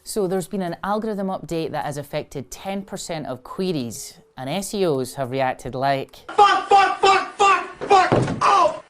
So there's been an algorithm update that has affected 10% of queries, and SEOs have reacted like fuck, oh!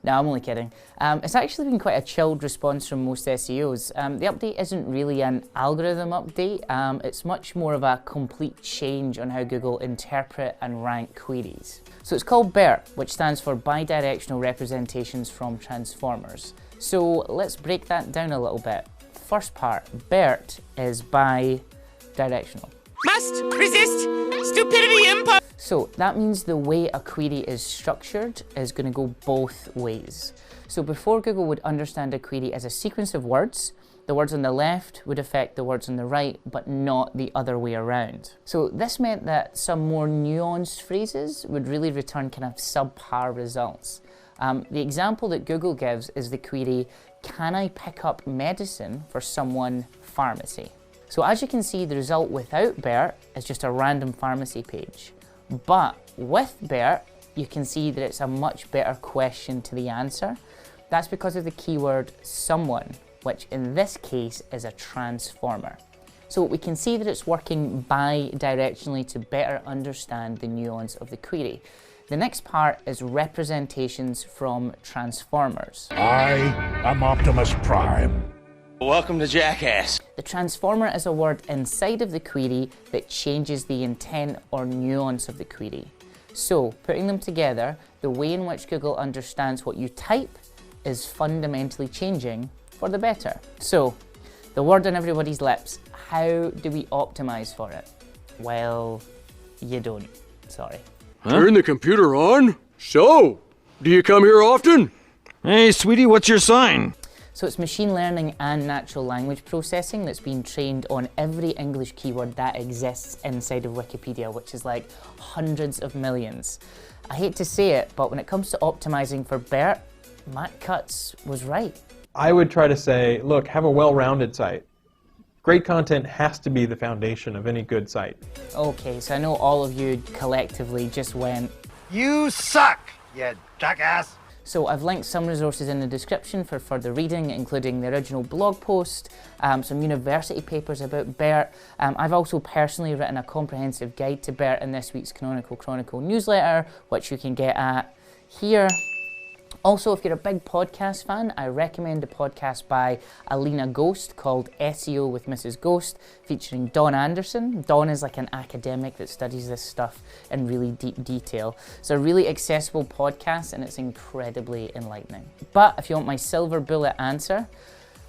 No, I'm only kidding. It's actually been quite a chilled response from most SEOs. The update isn't really an algorithm update, it's much more of a complete change on how Google interpret and rank queries. So it's called BERT, which stands for Bidirectional Representations from Transformers. So let's break that down a little bit. First part, BERT is bidirectional. Must resist stupidity impulse. So that means the way a query is structured is going to go both ways. So before Google would understand a query as a sequence of words, the words on the left would affect the words on the right, but not the other way around. So this meant that some more nuanced phrases would really return kind of subpar results. The example that Google gives is the query, can I pick up medicine for someone pharmacy? So as you can see, the result without BERT is just a random pharmacy page. But with BERT, you can see that it's a much better question to the answer. That's because of the keyword someone, which in this case is a transformer. So we can see that it's working bi-directionally to better understand the nuance of the query. The next part is representations from transformers. I am Optimus Prime. Welcome to Jackass. The transformer is a word inside of the query that changes the intent or nuance of the query. So, putting them together, the way in which Google understands what you type is fundamentally changing for the better. So, the word on everybody's lips, how do we optimize for it? Well, you don't. Sorry. Turn the computer on? So, do you come here often? Hey, sweetie, what's your sign? So it's machine learning and natural language processing that's been trained on every English keyword that exists inside of Wikipedia, which is like hundreds of millions. I hate to say it, but when it comes to optimizing for BERT, Matt Cutts was right. I would try to say, look, have a well-rounded site. Great content has to be the foundation of any good site. Okay, so I know all of you collectively just went, You suck, you jackass! So I've linked some resources in the description for further reading, including the original blog post, some university papers about BERT. I've also personally written a comprehensive guide to BERT in this week's Canonical Chronicle newsletter, which you can get at here. Also, if you're a big podcast fan, I recommend a podcast by Alina Ghost called SEO with Mrs. Ghost, featuring Don Anderson. Don is like an academic that studies this stuff in really deep detail. It's a really accessible podcast and it's incredibly enlightening. But if you want my silver bullet answer,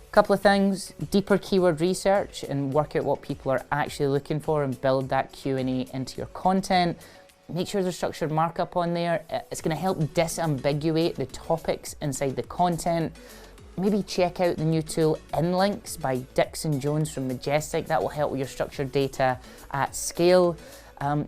a couple of things: deeper keyword research and work out what people are actually looking for and build that Q&A into your content. Make sure there's structured markup on there. It's going to help disambiguate the topics inside the content. Maybe check out the new tool InLinks by Dixon Jones from Majestic. That will help with your structured data at scale.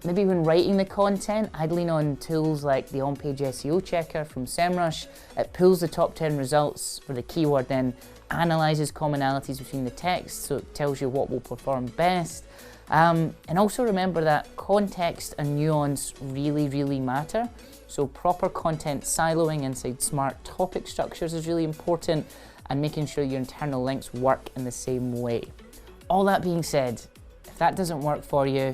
Maybe when writing the content, I'd lean on tools like the on-page SEO checker from SEMrush. It pulls the top 10 results for the keyword, then analyzes commonalities between the text, so it tells you what will perform best. And also remember that context and nuance really matter. So proper content siloing inside smart topic structures is really important, and making sure your internal links work in the same way. All that being said, if that doesn't work for you,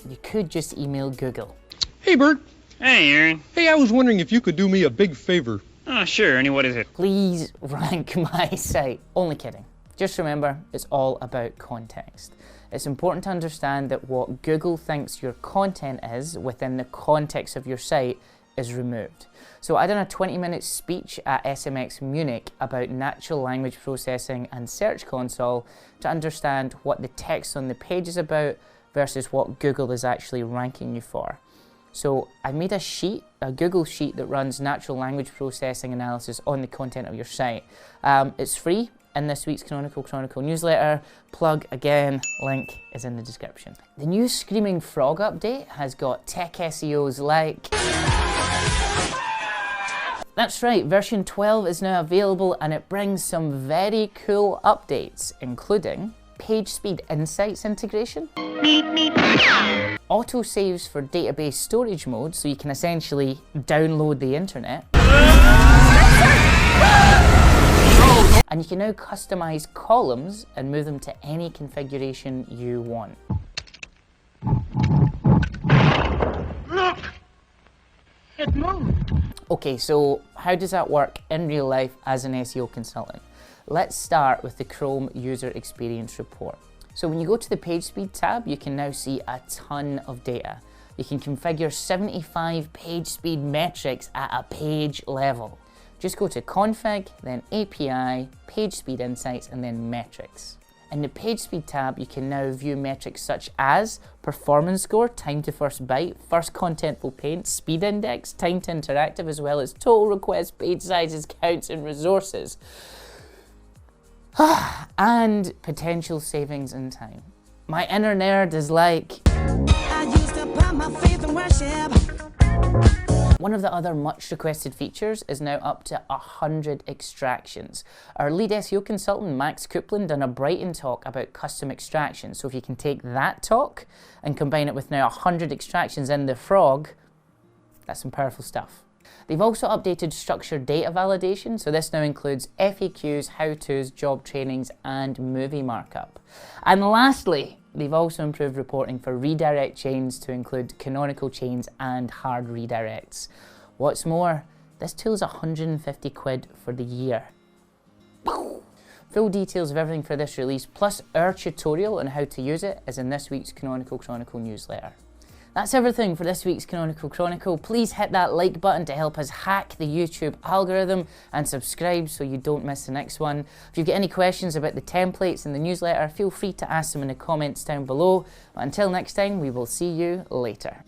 you could just email Google. Hey Bert. Hey, Aaron. Hey, I was wondering if you could do me a big favor. Oh, sure, Ernie, what is it? Please rank my site. Only kidding. Just remember, it's all about context. It's important to understand that what Google thinks your content is within the context of your site is removed. So I done a 20-minute speech at SMX Munich about natural language processing and Search Console to understand what the text on the page is about versus what Google is actually ranking you for. So I made a sheet, a Google sheet that runs natural language processing analysis on the content of your site. It's free in this week's Canonical Chronicle newsletter. Plug again, link is in the description. The new Screaming Frog update has got tech SEOs like... That's right, version 12 is now available and it brings some very cool updates, including page speed insights integration, autosaves for database storage mode, so you can essentially download the internet, And you can now customize columns and move them to any configuration you want. Look! It moved. Okay, so how does that work in real life as an SEO consultant? Let's start with the Chrome User Experience Report. So when you go to the Page Speed tab, you can now see a ton of data. You can configure 75 page speed metrics at a page level. Just go to Config, then API, Page Speed Insights, and then Metrics. In the Page Speed tab, you can now view metrics such as performance score, time to first byte, first contentful paint, speed index, time to interactive, as well as total request, page sizes, counts, and resources. And potential savings in time. My inner nerd is like, I used to put my faith in worship. One of the other much requested features is now up to 100 extractions. Our lead SEO consultant, Max Coupland, done a Brighton talk about custom extractions. So if you can take that talk and combine it with now 100 extractions in the frog, that's some powerful stuff. They've also updated structured data validation, so this now includes FAQs, how-tos, job trainings, and movie markup. And lastly, they've also improved reporting for redirect chains to include canonical chains and hard redirects. What's more, this tool's 150 quid for the year. Full details of everything for this release, plus our tutorial on how to use it, is in this week's Canonical Chronicle newsletter. That's everything for this week's Canonical Chronicle. Please hit that like button to help us hack the YouTube algorithm and subscribe so you don't miss the next one. If you've got any questions about the templates in the newsletter, feel free to ask them in the comments down below. But until next time, we will see you later.